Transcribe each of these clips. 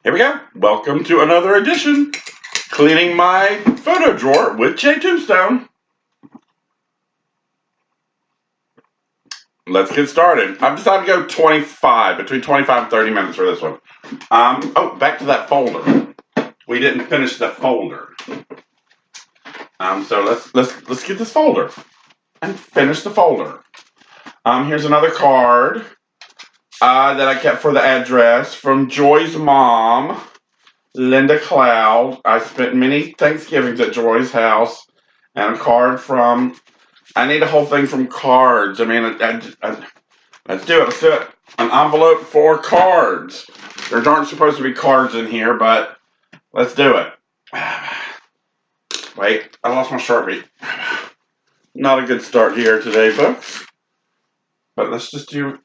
Here we go. Welcome to another edition. Cleaning my photo drawer with Tombstone. Let's get started. I've decided to go between 25 and 30 minutes for this one. Back to that folder. We didn't finish the folder. So let's get this folder and finish the folder. Here's another card that I kept for the address from Joy's mom, Linda Cloud. I spent many Thanksgivings at Joy's house, and a card from. I need a whole thing from cards. I mean, let's do it. Let's do it. An envelope for cards. There aren't supposed to be cards in here, but let's do it. Wait, I lost my Sharpie. Not a good start here today, folks. But let's just do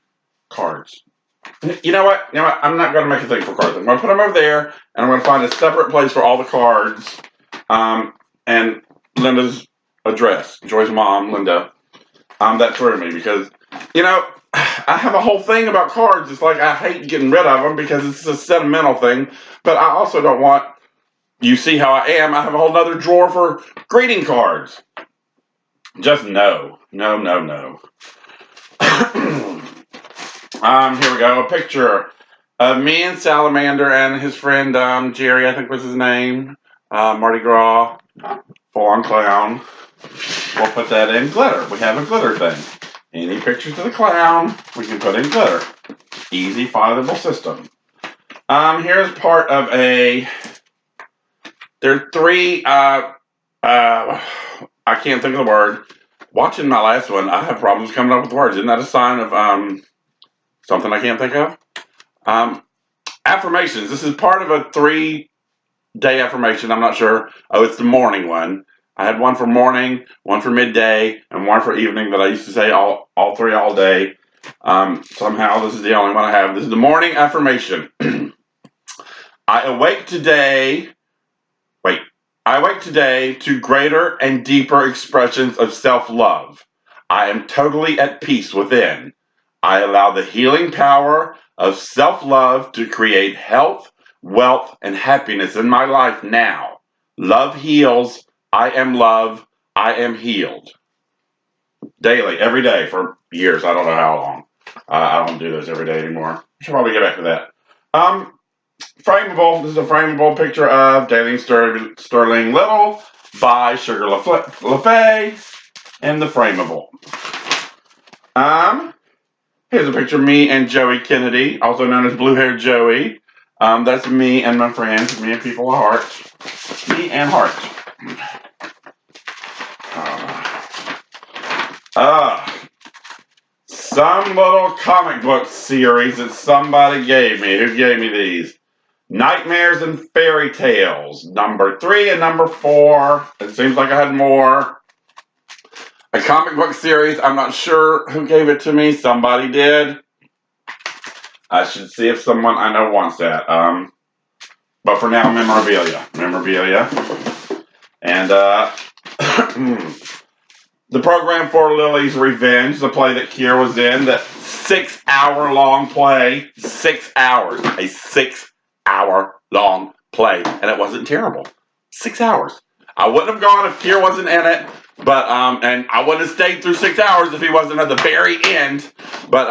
cards. You know what? I'm not going to make a thing for cards. I'm going to put them over there, and I'm going to find a separate place for all the cards. And Linda's address, Joy's mom, Linda. That threw me because, I have a whole thing about cards. It's like I hate getting rid of them because it's a sentimental thing. But I also don't want. You see how I am. I have a whole other drawer for greeting cards. Just no. No. Here we go. A picture of me and Salamander and his friend Jerry, I think was his name. Mardi Gras. Full on clown. We'll put that in glitter. We have a glitter thing. Any pictures of the clown, we can put in glitter. Easy, fileable system. Here's part of a. There are three. I can't think of the word. Watching my last one, I have problems coming up with words. Isn't that a sign of something I can't think of? Affirmations. This is part of a 3-day affirmation. I'm not sure. Oh, it's the morning one. I had one for morning, one for midday, and one for evening that I used to say all three all day. Somehow this is the only one I have. This is the morning affirmation. I awake today to greater and deeper expressions of self-love. I am totally at peace within. I allow the healing power of self-love to create health, wealth, and happiness in my life now. Love heals. I am love. I am healed. Daily, every day for years. I don't know how long. I don't do this every day anymore. I should probably get back to that. Frameable. This is a frameable picture of Daleen Sterling Little by Sugar LaFay and the frameable. Here's a picture of me and Joey Kennedy, also known as Blue Haired Joey. That's me and my friends, me and people of heart. Me and heart. Some little comic book series that somebody gave me. Who gave me these? Nightmares and Fairy Tales, number 3 and number 4. It seems like I had more. A comic book series, I'm not sure who gave it to me. Somebody did. I should see if someone I know wants that. But for now, memorabilia. And the program for Lily's Revenge, the play that Kier was in, that 6-hour-long play. 6 hours. A 6-hour-long play. And it wasn't terrible. 6 hours. I wouldn't have gone if Kier wasn't in it. But, and I wouldn't have stayed through 6 hours if he wasn't at the very end. But,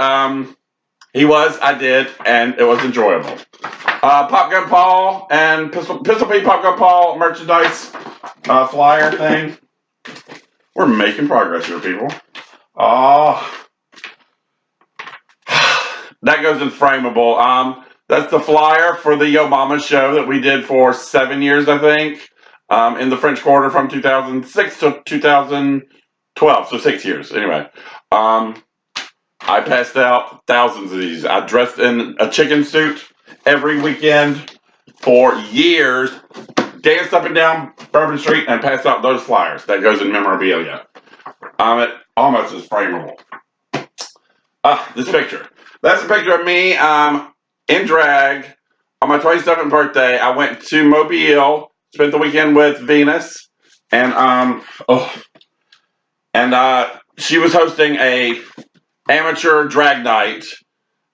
he was, I did, and it was enjoyable. Pop Gun Paul and Pistol Pete Pop Gun Paul merchandise flyer thing. We're making progress here, people. That goes in frameable. That's the flyer for the Yo Mama show that we did for 7 years, I think, in the French Quarter from 2006 to 2012, so 6 years. Anyway, I passed out thousands of these. I dressed in a chicken suit every weekend for years, danced up and down Bourbon Street, and passed out those flyers. That goes in memorabilia. It almost is frameable. This picture. That's a picture of me in drag on my 27th birthday. I went to Mobile, spent the weekend with Venus, and she was hosting a amateur drag night.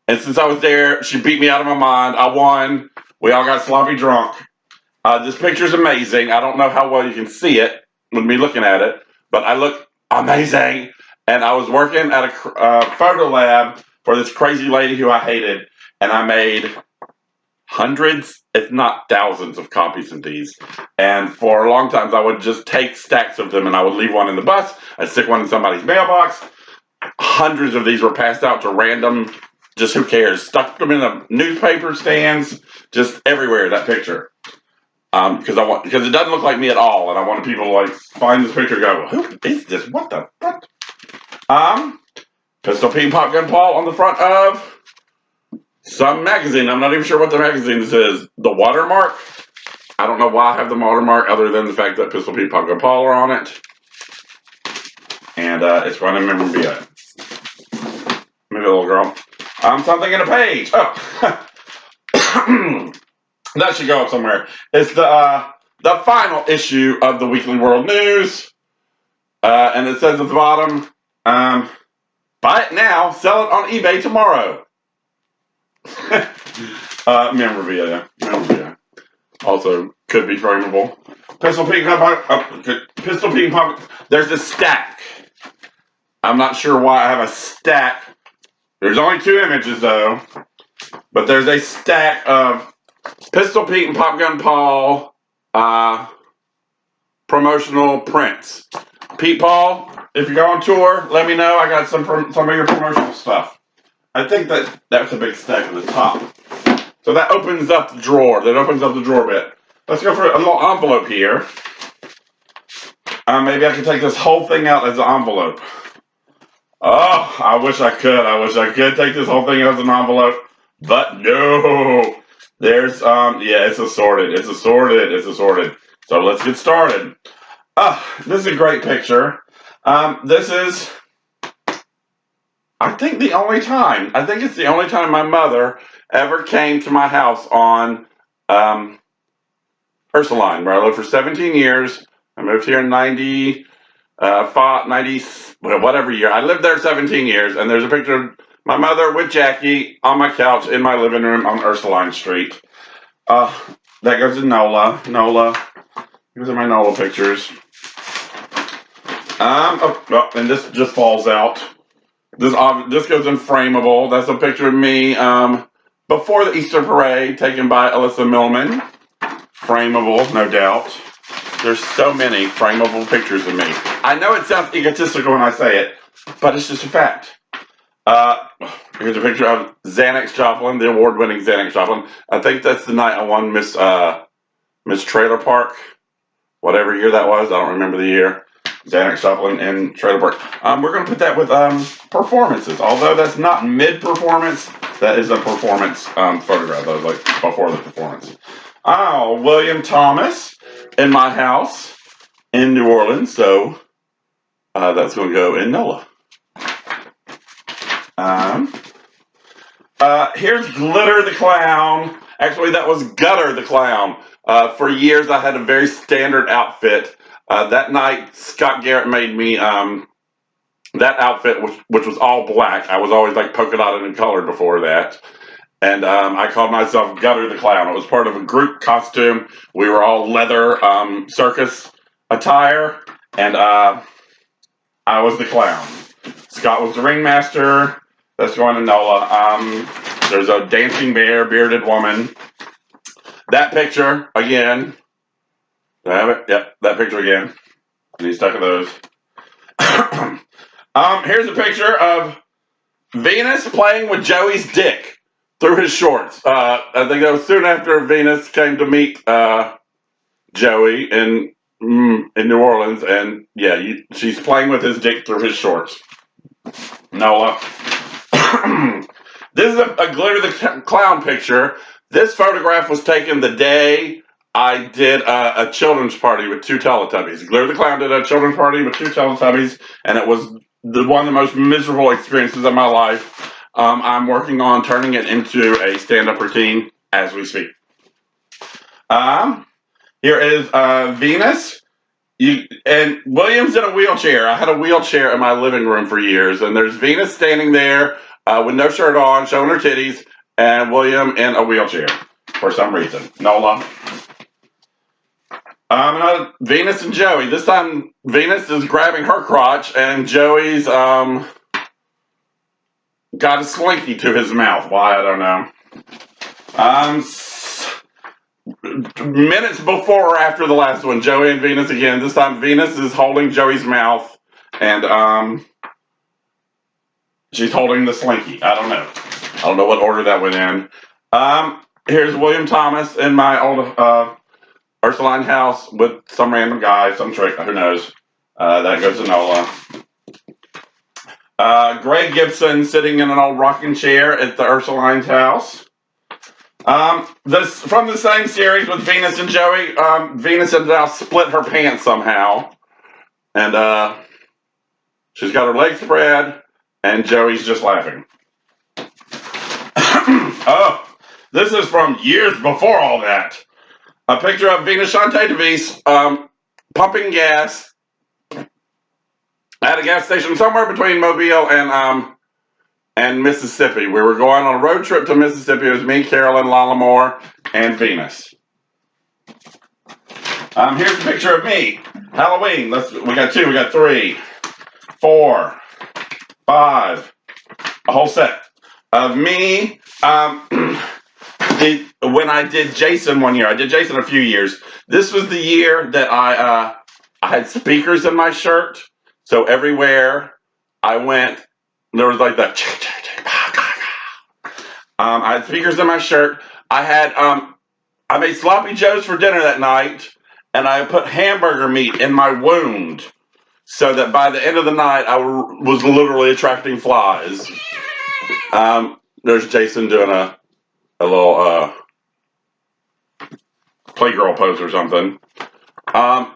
And since I was there, she beat me out of my mind. I won We all got sloppy drunk. This picture's amazing. I don't know how well you can see it with me looking at it, but I look amazing. And I was working at a photo lab for this crazy lady who I hated, and I made hundreds, if not thousands, of copies of these. And for a long time, I would just take stacks of them, and I would leave one in the bus. I'd stick one in somebody's mailbox. Hundreds of these were passed out to random, just who cares, stuck them in the newspaper stands, just everywhere, that picture. Because it doesn't look like me at all, and I wanted people to like find this picture and go, who is this? What the fuck? Pistol Pete and Popgun Paul on the front of some magazine. I'm not even sure what the magazine this is. The Watermark. I don't know why I have the watermark other than the fact that Pistol Pete and Popgun Paul are on it. And it's running memorabilia. Maybe a little girl. Something in a page. Oh. That should go up somewhere. It's the final issue of the Weekly World News. And it says at the bottom, buy it now, sell it on eBay tomorrow. Memorabilia. Also, could be frameable. Pistol Pete and Pop. There's a stack. I'm not sure why I have a stack. There's only 2 images though. But there's a stack of Pistol Pete and Popgun Paul promotional prints. Pete Paul, if you go on tour, let me know. I got some of your promotional stuff. I think that's a big stack at the top. So that opens up the drawer. That opens up the drawer bit. Let's go for a little envelope here. Maybe I can take this whole thing out as an envelope. Oh, I wish I could. I wish I could take this whole thing as an envelope. But no. There's, yeah, it's assorted. It's assorted. So let's get started. This is a great picture. This is, I think it's the only time my mother ever came to my house on Ursuline, where I lived for 17 years. I moved here in 90, whatever year. I lived there 17 years, and there's a picture of my mother with Jackie on my couch in my living room on Ursuline Street. That goes to Nola. These are my Nola pictures. And this just falls out. This goes in frameable. That's a picture of me before the Easter Parade, taken by Alyssa Millman. Frameable, no doubt. There's so many frameable pictures of me. I know it sounds egotistical when I say it, but it's just a fact. Here's a picture of Xanax Joplin, the award-winning Xanax Joplin. I think that's the night I won Miss Trailer Park, whatever year that was. I don't remember the year. Xanax Joplin in Trailer Park. We're going to put that with performances. Although that's not mid-performance, that is a performance photograph. That was like before the performance. Oh, William Thomas in my house in New Orleans. So that's going to go in NOLA. Here's Glitter the Clown. Actually, that was Gutter the Clown. For years, I had a very standard outfit. That night, Scott Garrett made me that outfit, which was all black. I was always like polka dotted and colored before that. And I called myself Gutter the Clown. It was part of a group costume. We were all leather circus attire, and I was the clown. Scott was the ringmaster. That's going to NOLA. There's a dancing bear, bearded woman. That picture, again. Do I have it? Yep, that picture again. I need stuck of those. Here's a picture of Venus playing with Joey's dick through his shorts. I think that was soon after Venus came to meet Joey in New Orleans, and yeah, she's playing with his dick through his shorts. NOLA. This is a Glitter the Clown picture. This photograph was taken the day I did a children's party with 2 Teletubbies. Glitter the Clown did a children's party with 2 Teletubbies, and it was one of the most miserable experiences of my life. I'm working on turning it into a stand-up routine as we speak. Here is Venus. And William's in a wheelchair. I had a wheelchair in my living room for years, and there's Venus standing there with no shirt on, showing her titties, and William in a wheelchair. for some reason. Nola. Venus and Joey. This time, Venus is grabbing her crotch, and Joey's got a slinky to his mouth. Why, I don't know. Minutes before or after the last one, Joey and Venus again. This time, Venus is holding Joey's mouth, and she's holding the slinky. I don't know. I don't know what order that went in. Here's William Thomas in my old Ursuline house with some random guy, some trick, who knows. That goes to Nola. Greg Gibson sitting in an old rocking chair at the Ursuline's house. This from the same series with Venus and Joey. Venus had now split her pants somehow, and she's got her legs spread, and Joey's just laughing. Oh, this is from years before all that. A picture of Venus Shante DeVise pumping gas at a gas station somewhere between Mobile and Mississippi. We were going on a road trip to Mississippi. It was me, Carolyn, Lala Moore, and Venus. Here's a picture of me. Halloween. We got 2, we got 3, 4, 5. A whole set of me. When I did Jason one year, I did Jason a few years. This was the year that I had speakers in my shirt. So everywhere I went, there was like that. I had speakers in my shirt. I made sloppy joes for dinner that night, and I put hamburger meat in my wound, so that by the end of the night, I was literally attracting flies. There's Jason doing a little playgirl pose or something.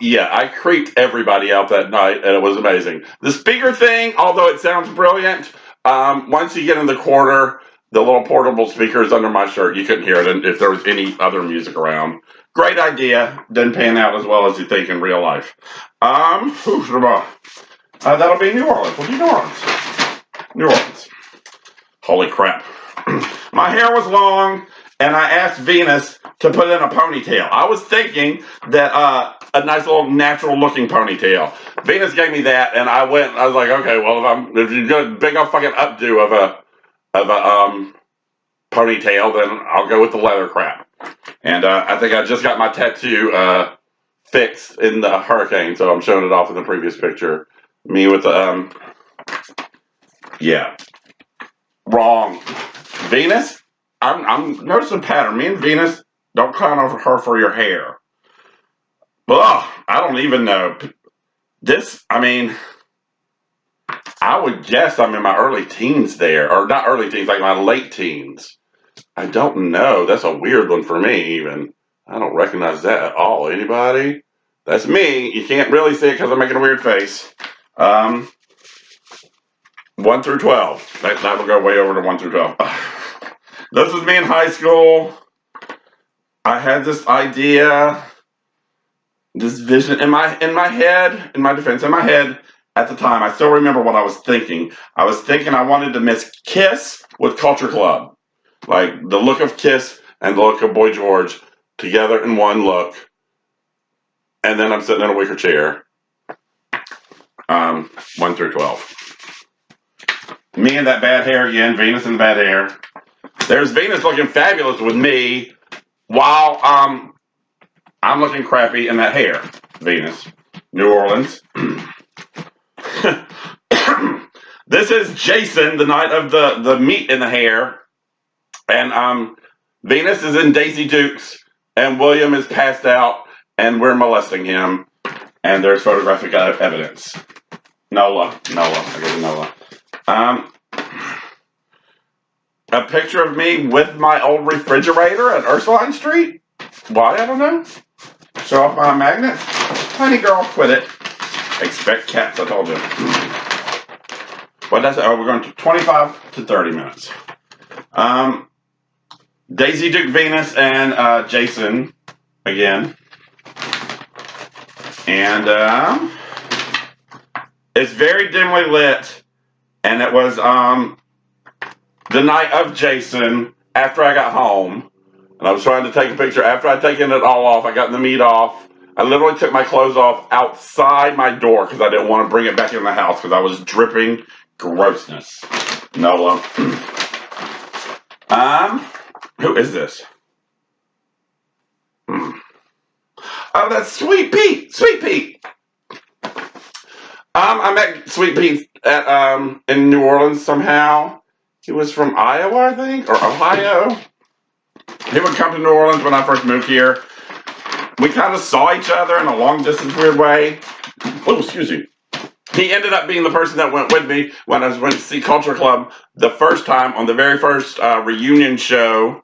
Yeah, I creeped everybody out that night, and it was amazing. The speaker thing, although it sounds brilliant, once you get in the quarter, the little portable speakers under my shirt, you couldn't hear it, and if there was any other music around. Great idea. Didn't pan out as well as you think in real life. That'll be New Orleans. We'll do New Orleans. New Orleans. Holy crap. My hair was long, and I asked Venus to put in a ponytail. I was thinking that a nice little natural-looking ponytail. Venus gave me that, and I was like, okay, well, if you're gonna big old fucking updo of a ponytail, then I'll go with the leather crap. And I think I just got my tattoo fixed in the hurricane, so I'm showing it off in the previous picture. Me with the yeah. Wrong. Venus, I'm noticing a pattern. Me and Venus don't clown over her for your hair. Ugh, I don't even know. I would guess I'm in my early teens there. Or not early teens, like my late teens. I don't know. That's a weird one for me, even. I don't recognize that at all. Anybody? That's me. You can't really see it because I'm making a weird face. 1 through 12. That will go way over to 1 through 12. This is me in high school. I had this idea, this vision in my head, in my defense, in my head at the time. I still remember what I was thinking. I was thinking I wanted to mix Kiss with Culture Club. Like the look of Kiss and the look of Boy George together in one look. And then I'm sitting in a wicker chair. 1 through 12. Me and that bad hair again, Venus and the bad hair. There's Venus looking fabulous with me while I'm looking crappy in that hair. Venus. New Orleans. This is Jason, the night of the meat in the hair. And Venus is in Daisy Dukes, and William is passed out, and we're molesting him. And there's photographic evidence. Nola. I go to Nola. A picture of me with my old refrigerator at Ursuline Street. Why? I don't know. Show off my magnet. Honey girl, quit it. Expect cats, I told you. What did I say? Oh, we're going to 25 to 30 minutes. Daisy Duke Venus and Jason again. And it's very dimly lit. And it was the night of Jason after I got home. And I was trying to take a picture. After I'd taken it all off, I got the meat off. I literally took my clothes off outside my door because I didn't want to bring it back in the house because I was dripping grossness. Nola. Who is this? Oh, that's Sweet Pete. Sweet Pete. I met Sweet Pete at in New Orleans somehow. He was from Iowa, I think, or Ohio. He would come to New Orleans when I first moved here. We kind of saw each other in a long distance weird way. Oh, excuse me. He ended up being the person that went with me when I went to see Culture Club the first time on the very first reunion show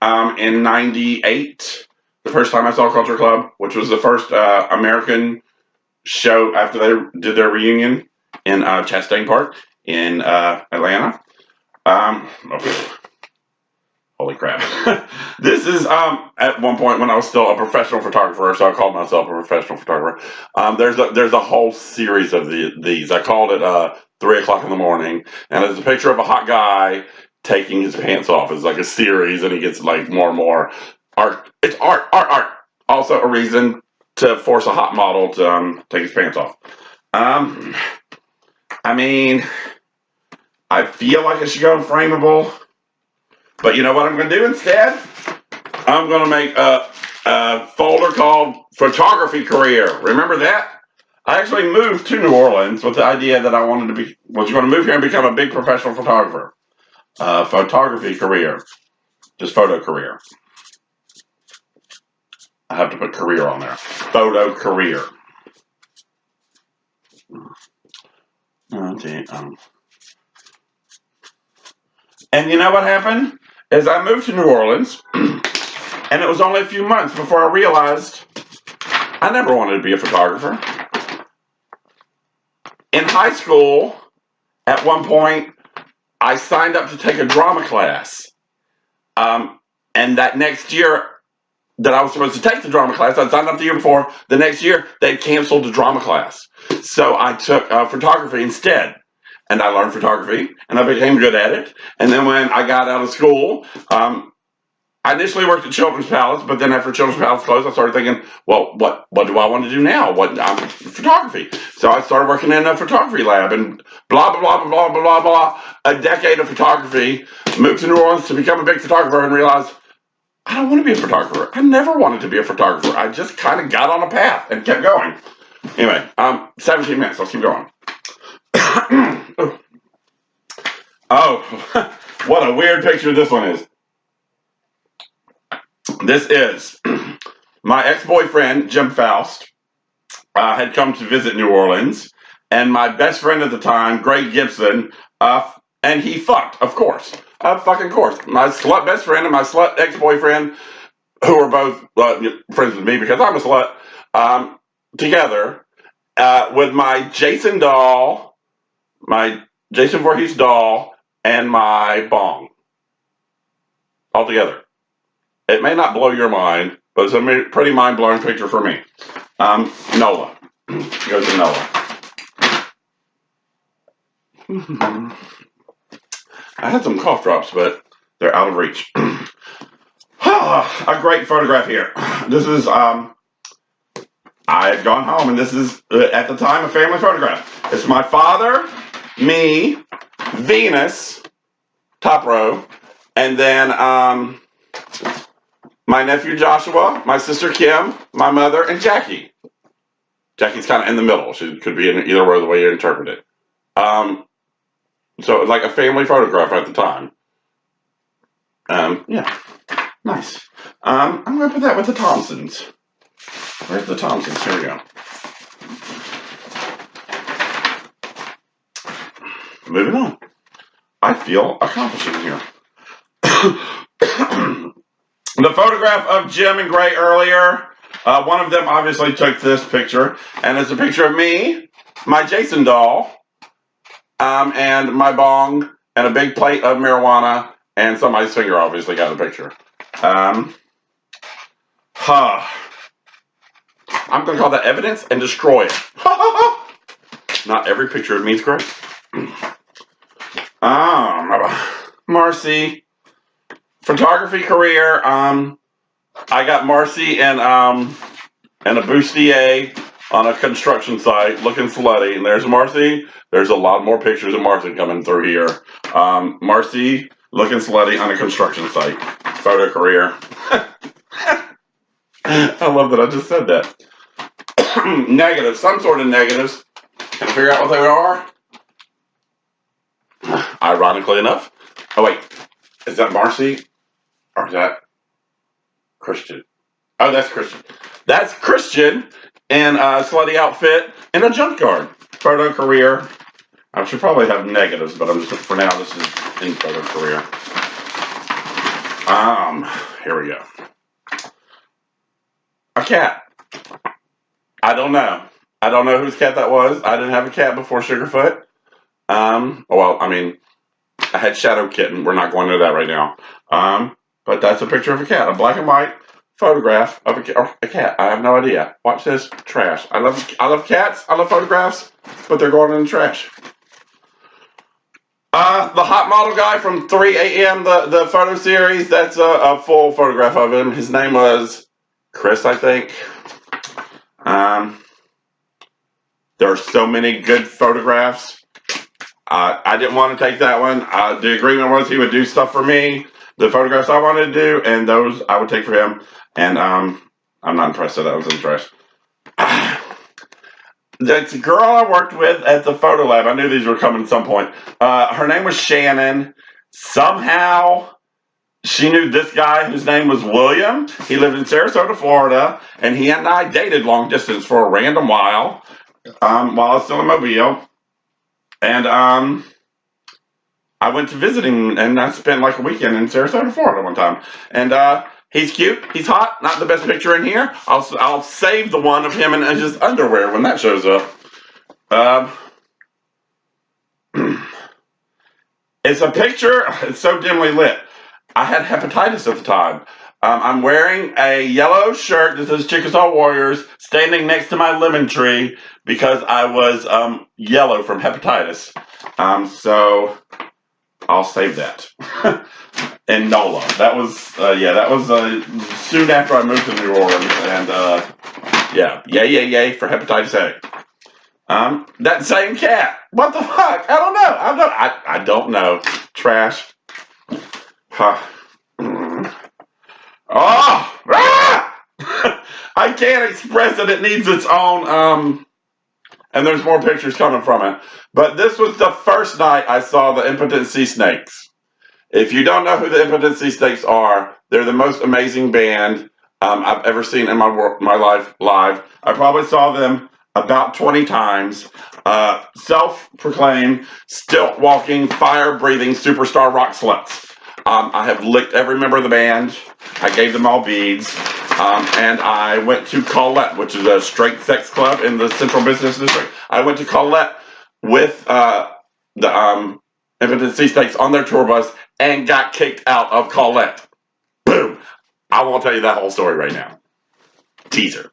in '98. The first time I saw Culture Club, which was the first American show after they did their reunion in Chastain Park in Atlanta. Holy crap. This is at one point when I was still a professional photographer, so I called myself a professional photographer. There's a whole series of these. I called it 3 o'clock in the morning, and it's a picture of a hot guy taking his pants off. It's like a series, and he gets like more and more art. It's art. Also a reason to force a hot model to take his pants off. I mean, I feel like it should go in frameable. But you know what I'm going to do instead? I'm going to make a folder called Photography Career. Remember that? I actually moved to New Orleans with the idea that I wanted to was going to move here and become a big professional photographer. Photography career. Just photo career. I have to put career on there. Photo career. Okay. And you know what happened? Is I moved to New Orleans, and it was only a few months before I realized I never wanted to be a photographer. In high school, at one point, I signed up to take a drama class. And that next year that I was supposed to take the drama class, I signed up the year before. The next year, they canceled the drama class. So I took photography instead. And I learned photography, and I became good at it. And then when I got out of school, I initially worked at Children's Palace, but then after Children's Palace closed, I started thinking, well, what do I want to do now? Photography. So I started working in a photography lab, and blah, blah, blah, blah, blah, blah, blah. A decade of photography, moved to New Orleans to become a big photographer, and realized, I don't want to be a photographer. I never wanted to be a photographer. I just kind of got on a path and kept going. Anyway, 17 minutes. Let's keep going. Oh, what a weird picture this one is. This is my ex-boyfriend, Jim Faust, had come to visit New Orleans, and my best friend at the time, Greg Gibson, and he fucked, of course. Fucking course. My slut best friend and my slut ex-boyfriend, who were both friends with me because I'm a slut, together with my Jason doll, my Jason Voorhees doll, and my bong. All together. It may not blow your mind, but it's a pretty mind-blowing picture for me. Nola. Goes to Nola. I had some cough drops, but they're out of reach. A great photograph here. This is, I had gone home, and this is, at the time, a family photograph. It's my father, me, Venus, top row, and then my nephew Joshua, my sister Kim, my mother, and Jackie. Jackie's kind of in the middle. She could be in either way the way you interpret it. So it was like a family photograph at the time. Yeah, nice. I'm going to put that with the Thompsons. Where's the Thompsons? Here we go. Moving on. I feel accomplishing here. The photograph of Jim and Gray earlier, one of them obviously took this picture, and it's a picture of me, my Jason doll, and my bong, and a big plate of marijuana, and somebody's finger obviously got the picture. I'm going to call that evidence and destroy it. Not every picture of me is great. Marcy. photography career. I got Marcy and a bustier on a construction site looking slutty. And there's Marcy. There's a lot more pictures of Marcy coming through here. Marcy looking slutty on a construction site. Photo career. I love that I just said that. Negatives. Some sort of negatives. Can I figure out what they are? Ironically enough. Oh, wait. Is that Marcy? Or is that Christian? Oh, that's Christian. That's Christian in a slutty outfit in a junkyard. Photo career. I should probably have negatives, but I'm just, for now, this is in photo career. Here we go. A cat. I don't know. I don't know whose cat that was. I didn't have a cat before Sugarfoot. Well, I mean, I had Shadow Kitten. We're not going into that right now. But that's a picture of a cat, a black and white photograph of a cat. I have no idea. Watch this. Trash. I love cats. I love photographs, but they're going in the trash. The hot model guy from 3 a.m. the photo series. That's a full photograph of him. His name was Chris, I think. There are so many good photographs. I didn't want to take that one. The agreement was he would do stuff for me, the photographs I wanted to do, and those I would take for him. And I'm not impressed that was in the trash. The girl I worked with at the photo lab, I knew these were coming at some point. Her name was Shannon. Somehow, she knew this guy whose name was William. He lived in Sarasota, Florida, and he and I dated long distance for a random while I was still in Mobile. And I went to visit him, and I spent like a weekend in Sarasota, Florida one time. And he's cute. He's hot. Not the best picture in here. I'll save the one of him in his underwear when that shows up. It's a picture. It's so dimly lit. I had hepatitis at the time. I'm wearing a yellow shirt that says Chickasaw Warriors, standing next to my lemon tree because I was yellow from hepatitis. So I'll save that. And NOLA. That was soon after I moved to New Orleans, and yay for hepatitis A. That same cat. What the fuck? I don't know. I don't know. Trash. Huh. Oh! Ah! I can't express it. It needs its own. And there's more pictures coming from it. But this was the first night I saw the Impotent Sea Snakes. If you don't know who the Impotent Sea Snakes are, they're the most amazing band I've ever seen in my life live. I probably saw them about 20 times. Self-proclaimed, stilt-walking, fire-breathing superstar rock sluts. I have licked every member of the band. I gave them all beads. And I went to Colette, which is a straight sex club in the Central Business District. I went to Colette with the Impotent Sea Snakes on their tour bus and got kicked out of Colette. Boom! I won't tell you that whole story right now. Teaser.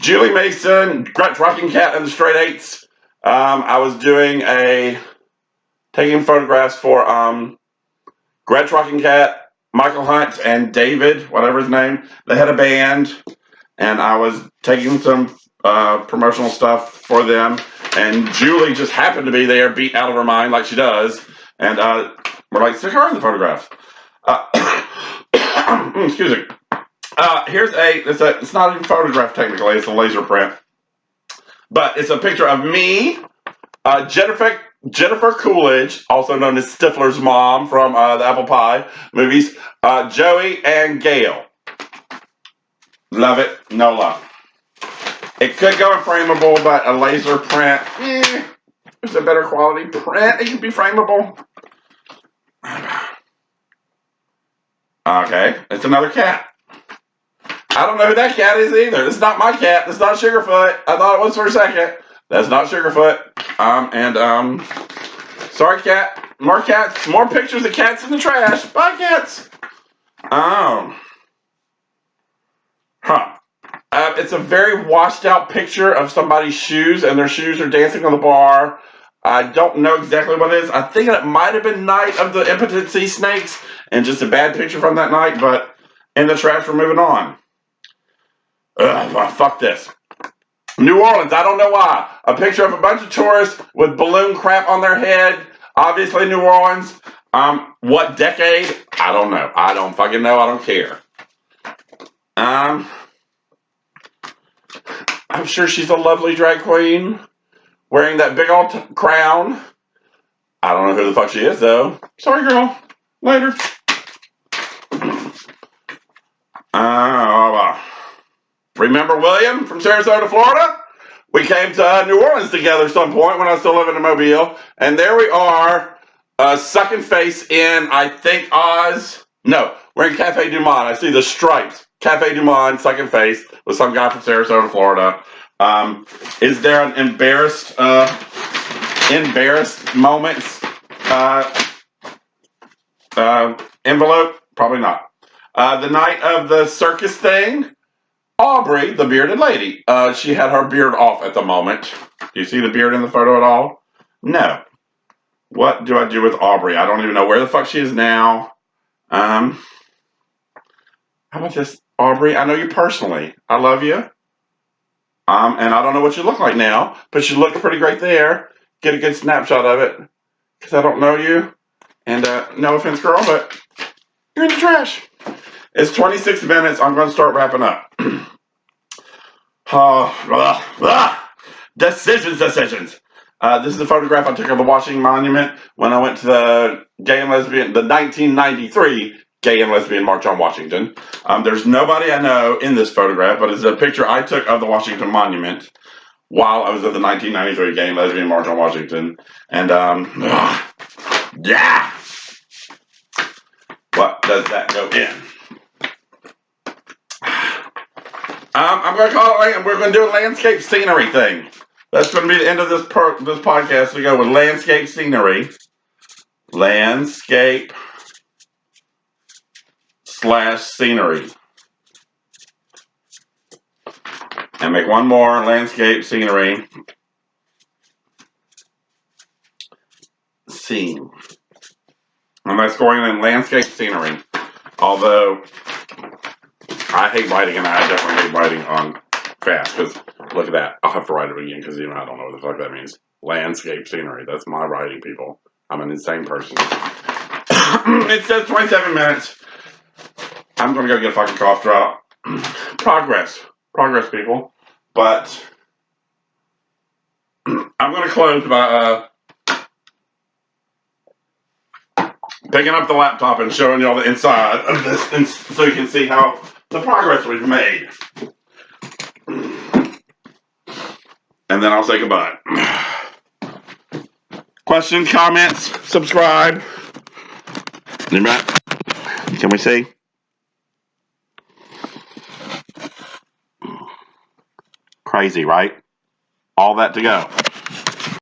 Julie Mason, Gretsch Rocking Cat and the Straight Eights. I was taking photographs for Gretsch Rocking Cat, Michael Hunt, and David, whatever his name. They had a band, and I was taking some promotional stuff for them. And Julie just happened to be there, beat out of her mind like she does. And we're like, stick her in the photograph. Excuse me. It's not even a photograph technically, it's a laser print. But it's a picture of me, Jennifer Coolidge, also known as Stifler's mom from the Apple Pie movies, Joey, and Gail. Love it, no love. It could go in frameable, but a laser print, it's a better quality print. It could be frameable. Okay, it's another cat. I don't know who that cat is either. It's not my cat. It's not Sugarfoot. I thought it was for a second. That's not Sugarfoot. Sorry, cat. More cats. More pictures of cats in the trash. Bye, cats. It's a very washed out picture of somebody's shoes, and their shoes are dancing on the bar. I don't know exactly what it is. I think it might have been Night of the Impotent Sea Snakes and just a bad picture from that night, but in the trash, we're moving on. Ugh, fuck this. New Orleans, I don't know why. A picture of a bunch of tourists with balloon crap on their head. Obviously New Orleans. What decade? I don't know. I don't fucking know. I don't care. I'm sure she's a lovely drag queen wearing that big old crown. I don't know who the fuck she is, though. Sorry, girl. Later. Remember William from Sarasota, Florida? We came to New Orleans together some point when I was still living in Mobile. And there we are, sucking face in, I think, Oz. No, we're in Cafe Du Monde. I see the stripes. Cafe Du Monde, sucking face with some guy from Sarasota, Florida. Is there an embarrassed moments envelope? Probably not. The night of the circus thing, Aubrey, the bearded lady, she had her beard off at the moment. Do you see the beard in the photo at all? No. What do I do with Aubrey? I don't even know where the fuck she is now. How about this, Aubrey? I know you personally. I love you. And I don't know what you look like now, but you look pretty great there. Get a good snapshot of it, because I don't know you. And no offense, girl, but you're in the trash. It's 26 minutes. I'm going to start wrapping up. Decisions. This is a photograph I took of the Washington Monument when I went to the 1993 Gay and Lesbian March on Washington. There's nobody I know in this photograph, but it's a picture I took of the Washington Monument while I was at the 1993 Gay and Lesbian March on Washington. And, yeah! What does that go in? I'm going to call it, we're going to do a landscape scenery thing. That's going to be the end of this podcast. We go with landscape scenery. Landscape / scenery. And make one more landscape scenery. Scene. And that's going in landscape scenery. Although I hate writing, and I definitely hate writing on fast, because look at that. I'll have to write it again, because even I don't know what the fuck that means. Landscape scenery. That's my writing, people. I'm an insane person. It says 27 minutes. I'm going to go get a fucking cough drop. Progress, people. But I'm going to close by picking up the laptop and showing y'all the inside of this, and so you can see how the progress we've made. And then I'll say goodbye. Questions, comments, subscribe. Can we see? Crazy, right? All that to go.